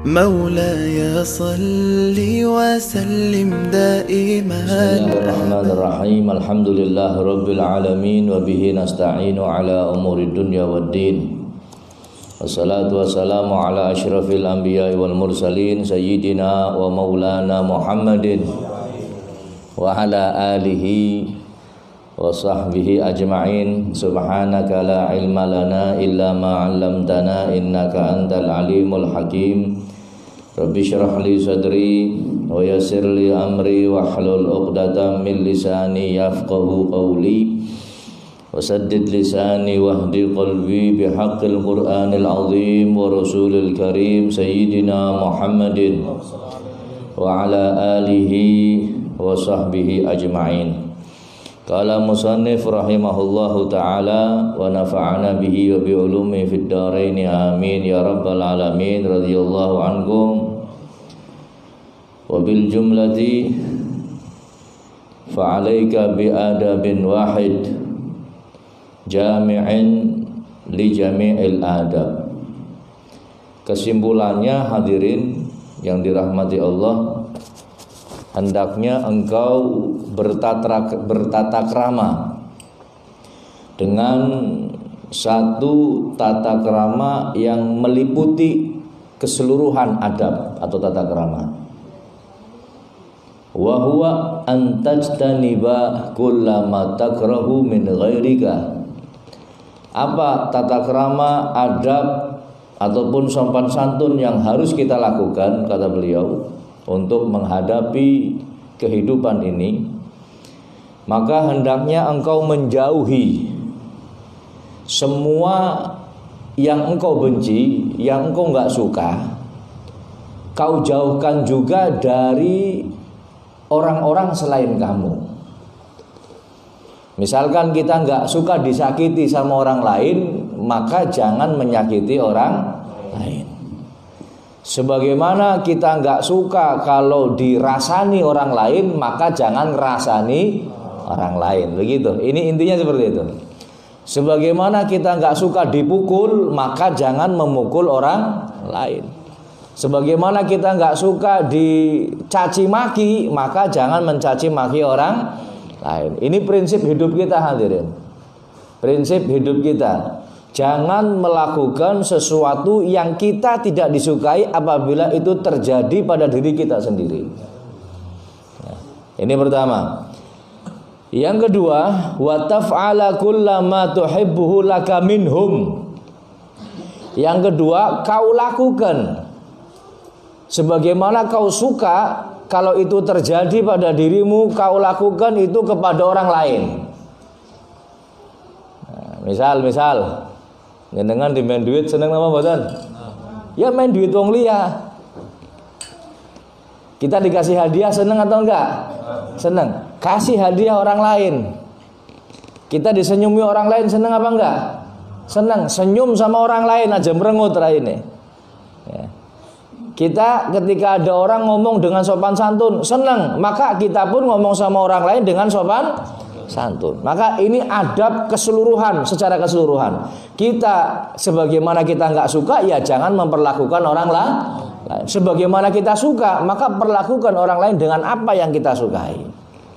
مولاي صل وسلم دائما. Bismillahirrahmanirrahim. Alhamdulillah rabbil alamin wa bihi nasta'inu ala umuri dunya waddin. Wassalatu wassalamu ala asyrafil anbiya'i wal mursalin sayyidina wa maulana Muhammadin wa ala alihi wa sahbihi ajma'in. Subhanaka la ilma lana illa ma 'allamtana innaka antal alimul hakim. Rabbi syrah li sadri wa yassir li amri wahlul 'uqdatam min lisani yafqahu qawli wa saddid lisani wahdi qalbi bihaqqil qur'anil azim wa rasulil karim sayyidina Muhammadin wa ala alihi wa sahbihi ajma'in. Qala musannif rahimahullahu ta'ala wa nafa'ana bihi wa bi ulumi fid dharain amin ya rabbal alamin. Radhiyallahu ankum wa bil jumlati fa'alaika bi adabin wahid jami'in li jami'il adab. Kesimpulannya hadirin yang dirahmati Allah, hendaknya engkau bertata krama dengan satu tata krama yang meliputi keseluruhan adab atau tata krama. Wa huwa an tajtaniba kullama takrahu min ghairika. Apa tata krama, adab ataupun sopan santun yang harus kita lakukan, kata beliau, untuk menghadapi kehidupan ini? Maka hendaknya engkau menjauhi semua yang engkau benci, yang engkau nggak suka. Kau jauhkan juga dari orang-orang selain kamu. Misalkan kita nggak suka disakiti sama orang lain, maka jangan menyakiti orang lain. Sebagaimana kita nggak suka kalau dirasani orang lain, maka jangan ngerasani orang lain. Begitu. Ini intinya seperti itu. Sebagaimana kita nggak suka dipukul, maka jangan memukul orang lain. Sebagaimana kita nggak suka dicaci maki, maka jangan mencaci maki orang lain. Ini prinsip hidup kita hadirin. Prinsip hidup kita. Jangan melakukan sesuatu yang kita tidak disukai apabila itu terjadi pada diri kita sendiri. Nah, ini pertama. Yang kedua, wa taf'ala kullama tuhibbuhu laka minhum. Yang kedua, kau lakukan sebagaimana kau suka kalau itu terjadi pada dirimu, kau lakukan itu kepada orang lain. Nah, misal dengan di main duit seneng apa bosan? Ya main duit wong liya. Kita dikasih hadiah seneng atau enggak? Seneng. Kasih hadiah orang lain. Kita disenyumi orang lain seneng apa enggak? Seneng. Senyum sama orang lain aja merengut ini. Ya. Kita ketika ada orang ngomong dengan sopan santun seneng, maka kita pun ngomong sama orang lain dengan sopan santun. Maka ini adab keseluruhan, secara keseluruhan. Kita sebagaimana kita nggak suka, ya jangan memperlakukan orang lain. Sebagaimana kita suka, maka perlakukan orang lain dengan apa yang kita sukai.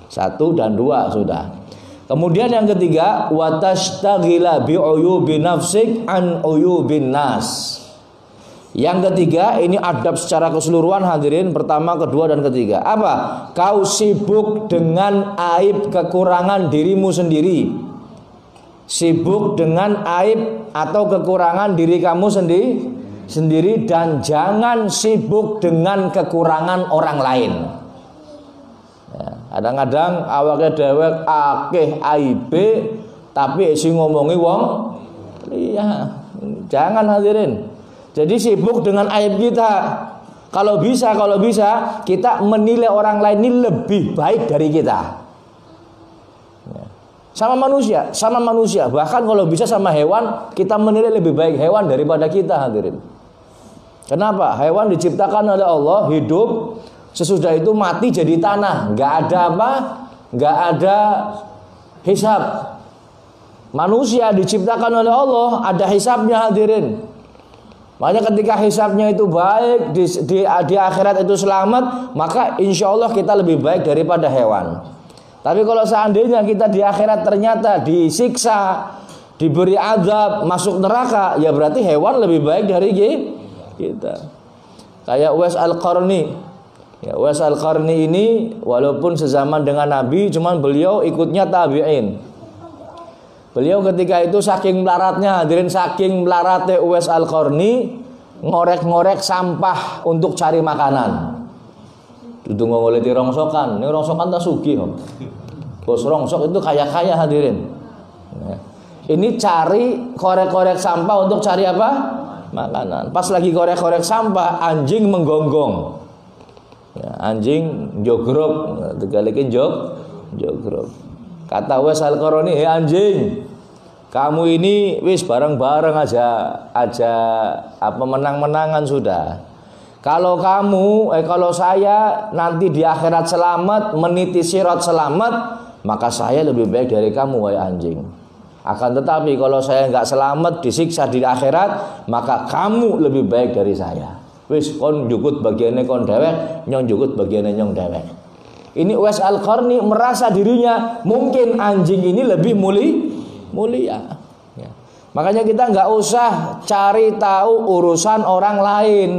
1 dan 2 sudah. Kemudian yang ketiga, watashtagila bi uyubi nafsik an uyubin nas. Yang ketiga, ini adab secara keseluruhan hadirin, pertama, kedua, dan ketiga. Apa? Kau sibuk dengan aib kekurangan dirimu sendiri. Sibuk dengan aib atau kekurangan diri kamu sendiri dan jangan sibuk dengan kekurangan orang lain. Ya, kadang-kadang awake dewek akeh aib tapi isi ngomongi wong. Iya, jangan hadirin. Jadi sibuk dengan aib kita. Kalau bisa kita menilai orang lain ini lebih baik dari kita. Sama manusia. Bahkan kalau bisa sama hewan, kita menilai lebih baik hewan daripada kita hadirin. Kenapa? Hewan diciptakan oleh Allah, hidup, sesudah itu mati jadi tanah. Nggak ada hisab. Manusia diciptakan oleh Allah, ada hisabnya hadirin. Makanya ketika hisabnya itu baik, di akhirat itu selamat, maka insya Allah kita lebih baik daripada hewan. Tapi kalau seandainya kita di akhirat ternyata disiksa, diberi azab, masuk neraka, ya berarti hewan lebih baik dari kita. Kayak Uwais Al-Qarni. Ya, Uwais Al-Qarni ini walaupun sezaman dengan Nabi, cuman beliau ikutnya tabi'in. Beliau ketika itu saking melaratnya, hadirin, saking melaratnya Uwais Al-Qarni, ngorek-ngorek sampah untuk cari makanan. Itu ngoleti rongsokan, ini rongsokan tak sugih. Bos rongsok itu kaya-kaya, hadirin. Ini cari korek-korek sampah untuk cari apa? Makanan. Pas lagi korek-korek sampah, anjing menggonggong. Ya, anjing jogrok, tegalekin jogrok. Kata Uwais Al-Qarni, "Hei anjing, kamu ini wis bareng-bareng aja apa menang-menangan sudah. Kalau kalau saya nanti di akhirat selamat, meniti sirat selamat, maka saya lebih baik dari kamu, wahai anjing. Akan tetapi kalau saya nggak selamat, disiksa di akhirat, maka kamu lebih baik dari saya. Wis kon jukut bagiannya kon dewek, nyong jukut bagiannya nyong dewek." Ini Uwais Al-Qarni merasa dirinya mungkin anjing ini lebih mulia. Ya. Makanya kita nggak usah cari tahu urusan orang lain.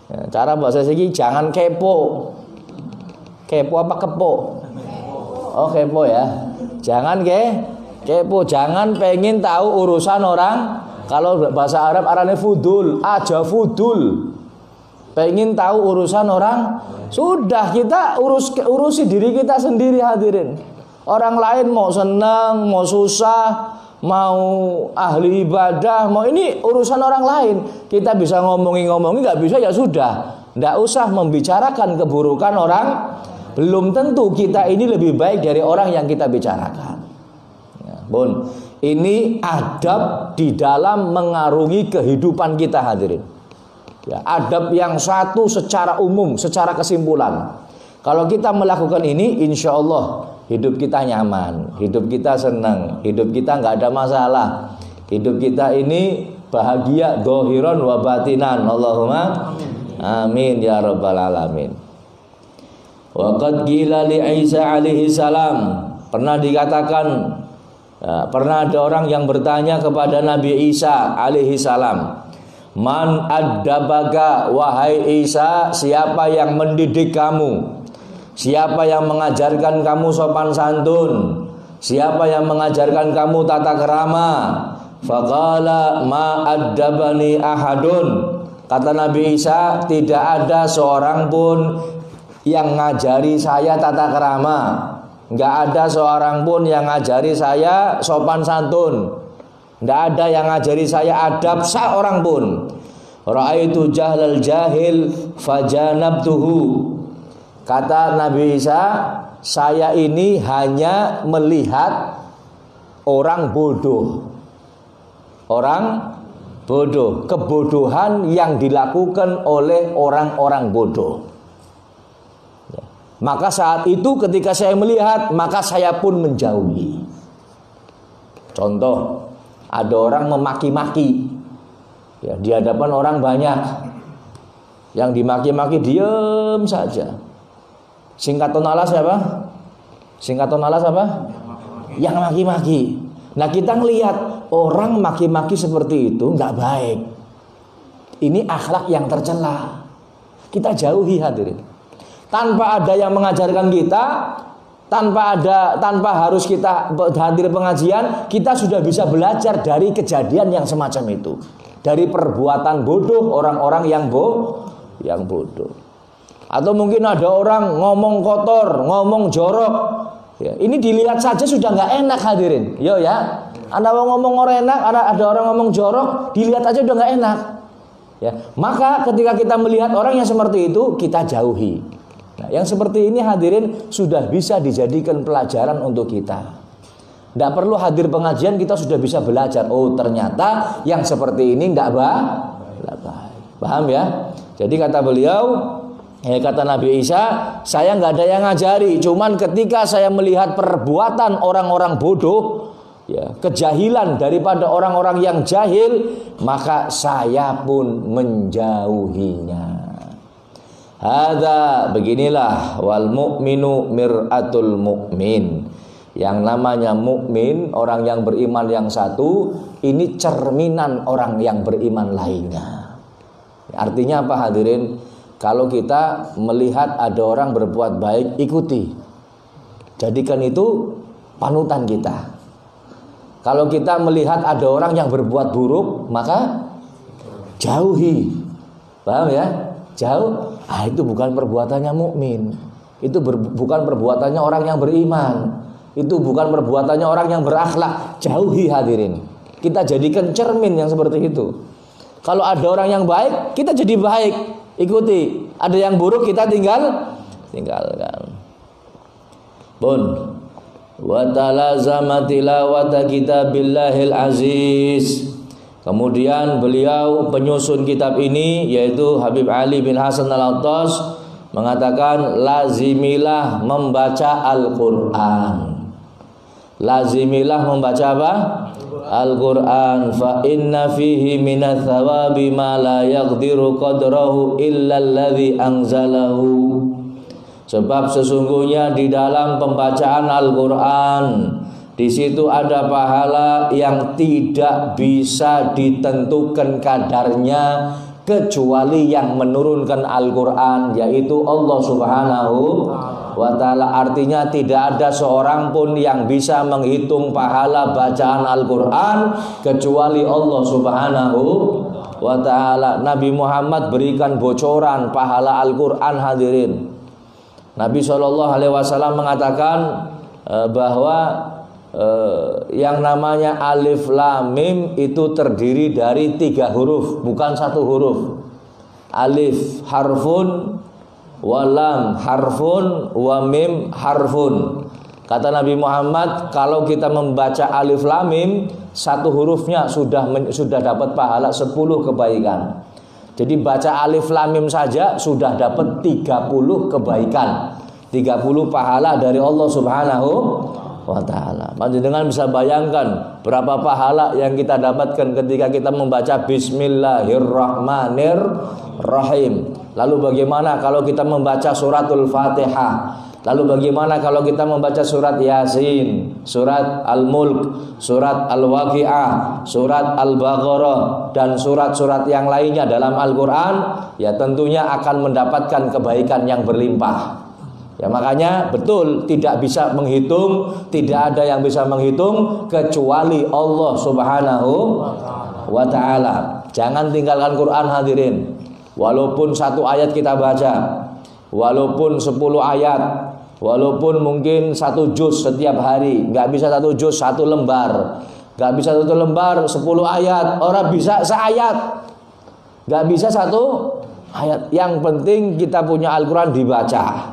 Ya, cara bahasa segi jangan kepo. Kepo apa kepo? Oh kepo ya. Jangan kepo, jangan pengen tahu urusan orang. Kalau bahasa Arab arane fudul, aja fudul. Pengen tahu urusan orang, sudah kita urusi diri kita sendiri, hadirin. Orang lain mau senang, mau susah, mau ahli ibadah, mau ini urusan orang lain. Kita bisa ngomongin, nggak bisa ya sudah. Nggak usah membicarakan keburukan orang. Belum tentu kita ini lebih baik dari orang yang kita bicarakan. Ya, Bun, ini adab di dalam mengarungi kehidupan kita, hadirin. Ya, adab yang satu secara umum, secara kesimpulan. Kalau kita melakukan ini, insya Allah hidup kita nyaman, hidup kita senang, hidup kita nggak ada masalah, hidup kita ini bahagia dohiron wa batinan. Allahumma amin ya rabbal alamin. Wa qad qila li Isa alaihi salam, pernah dikatakan, pernah ada orang yang bertanya kepada Nabi Isa alaihi salam, "Man addabaga, wahai Isa, siapa yang mendidik kamu? Siapa yang mengajarkan kamu sopan santun? Siapa yang mengajarkan kamu tata krama?" Faqala ma addabani ahadun. Kata Nabi Isa, tidak ada seorang pun yang ngajari saya tata krama. Enggak ada seorang pun yang ngajari saya sopan santun. Tidak ada yang ngajari saya adab seorang pun. Ra'aitu jahlal jahil fajanabtuhu. Kata Nabi Isa, saya ini hanya melihat orang bodoh. Orang bodoh, kebodohan yang dilakukan oleh orang-orang bodoh. Maka saat itu ketika saya melihat, maka saya pun menjauhi. Contoh, ada orang memaki-maki, ya, di hadapan orang banyak. Yang dimaki-maki diam saja. Singkatan alas apa? Singkatan alas apa? Yang maki-maki. Nah kita ngelihat orang maki-maki seperti itu nggak baik. Ini akhlak yang tercela. Kita jauhi, hadirin. Tanpa ada yang mengajarkan kita, tanpa harus kita hadir pengajian, kita sudah bisa belajar dari kejadian yang semacam itu, dari perbuatan bodoh orang-orang yang bodoh. Atau mungkin ada orang ngomong kotor, ngomong jorok, ya, ini dilihat saja sudah nggak enak, hadirin. Yo ya, ada orang ngomong orang enak, ada orang ngomong jorok, dilihat aja udah nggak enak. Ya, maka ketika kita melihat orang yang seperti itu, kita jauhi. Nah, yang seperti ini, hadirin, sudah bisa dijadikan pelajaran untuk kita. Tidak perlu hadir pengajian, kita sudah bisa belajar. Oh, ternyata yang seperti ini tidak baik. Paham ya? Jadi kata beliau, kata Nabi Isa, saya nggak ada yang ngajari. Cuman ketika saya melihat perbuatan orang-orang bodoh, ya, kejahilan daripada orang-orang yang jahil, maka saya pun menjauhinya. Hadza, beginilah, wal mu'minu mir'atul mu'min. Yang namanya mukmin, orang yang beriman yang satu, ini cerminan orang yang beriman lainnya. Artinya apa hadirin? Kalau kita melihat ada orang berbuat baik, ikuti. Jadikan itu panutan kita. Kalau kita melihat ada orang yang berbuat buruk, maka jauhi. Paham ya? Jauh. Itu bukan perbuatannya mukmin. Itu bukan perbuatannya orang yang beriman. Itu bukan perbuatannya orang yang berakhlak. Jauhi hadirin. Kita jadikan cermin yang seperti itu. Kalau ada orang yang baik, kita jadi baik, ikuti. Ada yang buruk, kita tinggalkan. Bun. Wa talazama tilawata kitabillahil aziz. Kemudian beliau penyusun kitab ini, yaitu Habib Ali bin Hasan Al-Attas, mengatakan lazimilah membaca Al-Quran. Lazimilah membaca apa? Al-Quran. Fa inna fihi minats thawabi ma la yaqdiru qadrahu illa alladzi anzalahu. Sebab sesungguhnya di dalam pembacaan Al-Quran, di situ ada pahala yang tidak bisa ditentukan kadarnya kecuali yang menurunkan Al-Quran, yaitu Allah Subhanahu wa ta'ala. Artinya tidak ada seorang pun yang bisa menghitung pahala bacaan Al-Quran kecuali Allah Subhanahu wa ta'ala. Nabi Muhammad berikan bocoran pahala Al-Quran hadirin. Nabi SAW mengatakan bahwa yang namanya alif lam mim itu terdiri dari 3 huruf, bukan 1 huruf. Alif harfun, wa lam harfun, wa mim harfun. Kata Nabi Muhammad, kalau kita membaca alif lam mim, 1 hurufnya sudah dapat pahala 10 kebaikan. Jadi baca alif lam mim saja sudah dapat 30 kebaikan, 30 pahala dari Allah Subhanahu wa ta'ala. Panjenengan bisa bayangkan berapa pahala yang kita dapatkan ketika kita membaca Bismillahirrahmanirrahim. Lalu bagaimana kalau kita membaca suratul Fatihah? Lalu bagaimana kalau kita membaca surat Yasin, surat Al-Mulk, surat Al-Waqi'ah, surat Al-Baqarah, dan surat-surat yang lainnya dalam Al-Quran? Ya tentunya akan mendapatkan kebaikan yang berlimpah. Ya makanya betul tidak bisa menghitung, tidak ada yang bisa menghitung kecuali Allah Subhanahu wa ta'ala. Jangan tinggalkan Quran hadirin. Walaupun 1 ayat kita baca, walaupun 10 ayat, walaupun mungkin 1 juz setiap hari. Gak bisa 1 juz 1 lembar, gak bisa 1 lembar 10 ayat. Orang bisa seayat, gak bisa 1 ayat. Yang penting kita punya Al-Quran dibaca.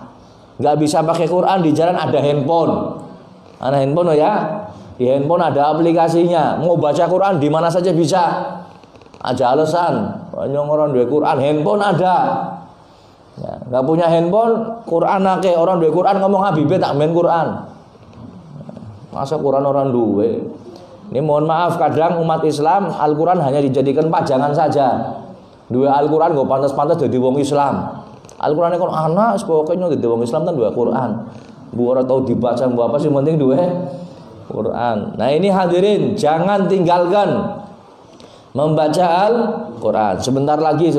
Gak bisa pakai Quran di jalan, ada handphone. Ada handphone ya. Di handphone ada aplikasinya. Mau baca Quran di mana saja bisa. Aja alasan. Banyak orang duwe Quran, handphone ada. Ya, gak punya handphone, Quran akeh. Orang duwe Quran ngomong Habibie tak main Quran. Masa Quran orang duwe. Ini mohon maaf, kadang umat Islam Al-Quran hanya dijadikan pajangan saja. Duwe Al-Quran gak pantas-pantas jadi wong Islam. Al-Quran itu anak pokoknya di wong Islam kan dua Quran. Bu ora tau dibaca bu apa sih, penting dua Quran. Nah ini hadirin, jangan tinggalkan membaca Al-Quran. Sebentar lagi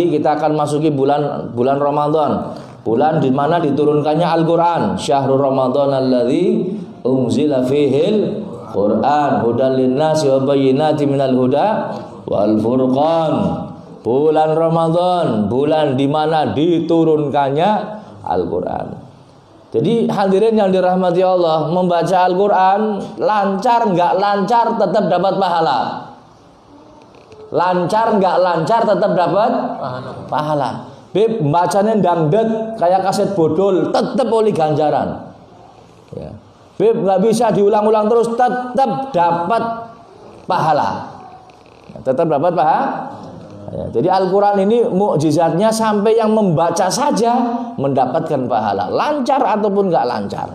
kita akan masuki bulan Ramadan. Bulan di mana diturunkannya Al-Quran. Syahrul Ramadan alladzi unzila fihil Quran hudan linnasi wa bayyinatin minal huda wal furqan. Bulan Ramadan, bulan di mana diturunkannya Al-Quran. Jadi hadirin yang dirahmati Allah, membaca Al-Quran lancar nggak lancar tetap dapat pahala. Lancar nggak lancar tetap dapat pahala. Beb bacanya dangdut kayak kaset bodol, tetap oleh ganjaran. Ya. Beb nggak bisa diulang-ulang terus, tetap dapat pahala. Tetap dapat pahala. Ya, jadi Al-Quran ini mukjizatnya sampai yang membaca saja mendapatkan pahala, lancar ataupun nggak lancar.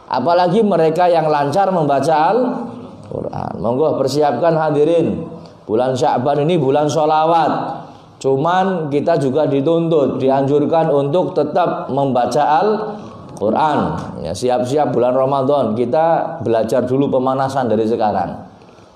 Apalagi mereka yang lancar membaca Quran. Monggo persiapkan hadirin. Bulan Sya'ban ini bulan sholawat. Cuman kita juga dituntut, dianjurkan untuk tetap membaca Al-Quran. Ya, siap-siap bulan Ramadan. Kita belajar dulu pemanasan dari sekarang.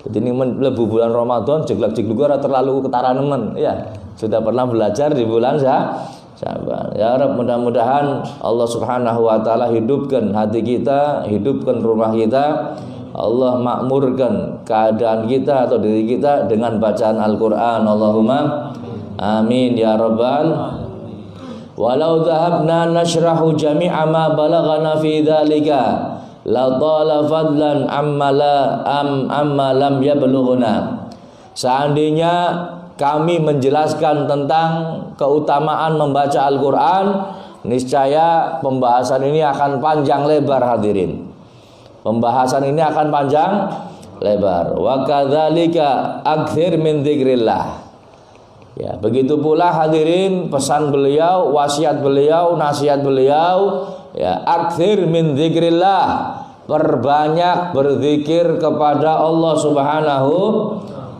Jadi ini mlebu bulan Ramadan, jeglak-jegluk ora terlalu ketaranemen. Ya, sudah pernah belajar di bulan Sya'ban. Ya Rabb, mudah-mudahan Allah Subhanahu wa taala hidupkan hati kita, hidupkan rumah kita. Allah makmurkan keadaan kita atau diri kita dengan bacaan Al-Quran. Allahumma amin ya rabbal. Walau dhahabna nashrahu jami'a ma balaghana fi dzalika la tala fadlan amma lam yablughna. Seandainya kami menjelaskan tentang keutamaan membaca Al-Quran, niscaya pembahasan ini akan panjang lebar hadirin. Pembahasan ini akan panjang lebar. Wa kadzalika aktsir min dzikrillah. Ya, begitu pula hadirin pesan beliau, wasiat beliau, nasihat beliau, ya, aktsir min dzikrillah. Perbanyak berzikir kepada Allah Subhanahu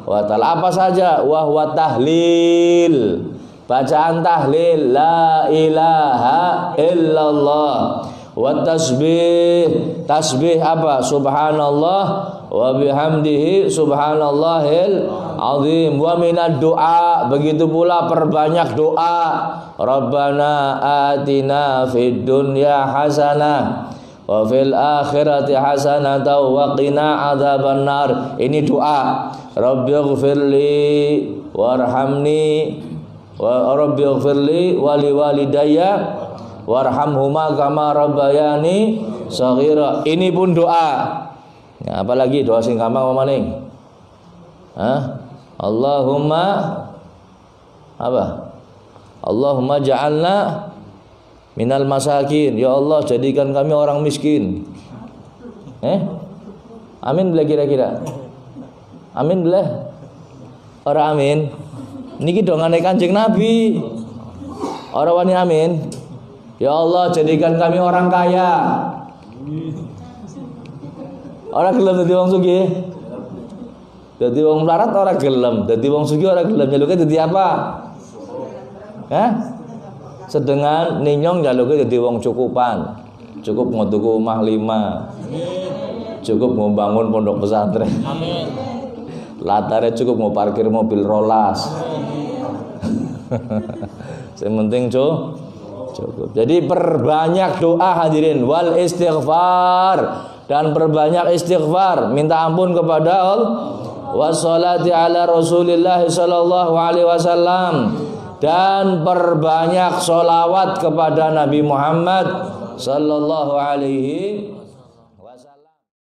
wa taala. Apa saja? Wa huwa tahlil. Bacaan tahlil la ilaha illallah. Wa tasbih. Tasbih apa? Subhanallah wa bihamdihi subhanallahil azim. Wa minad doa. Begitu pula perbanyak doa. Rabbana atina fid dunya hasanah wa fil akhirati hasanah wa qina adzabannar. Ini doa. Rabbighfirli warhamni wa rabbighfirli wa liwalidayya warhamhuma kama rabbayani shaghira. Ini pun doa. Ya, apalagi doa sing gampang apa maning? Allahumma apa? Allahumma ja'alna minal masakin. Ya Allah, jadikan kami orang miskin. Amin boleh kira-kira? Amin boleh? Ora amin. Niki dongane Kanjeng Nabi. Ora wani amin. Ya Allah, jadikan kami orang kaya. Orang gelem dadi wong sugih. Dadi wong melarat ora gelem, dadi wong sugih ora gelem. Nyaluke dadi apa? Sedengan ninyong nyaluke dadi wong cukupan. Cukup ngotuku omah 5. Cukup mau bangun pondok pesantren. Amin. Latare cukup mau parkir mobil rolas. Yang penting cukup. Jadi perbanyak doa hadirin, wal istighfar, dan perbanyak istighfar, minta ampun kepada Allah. Wassalati ala Rasulillah sallallahu alaihi wasallam, dan perbanyak sholawat kepada Nabi Muhammad sallallahu alaihi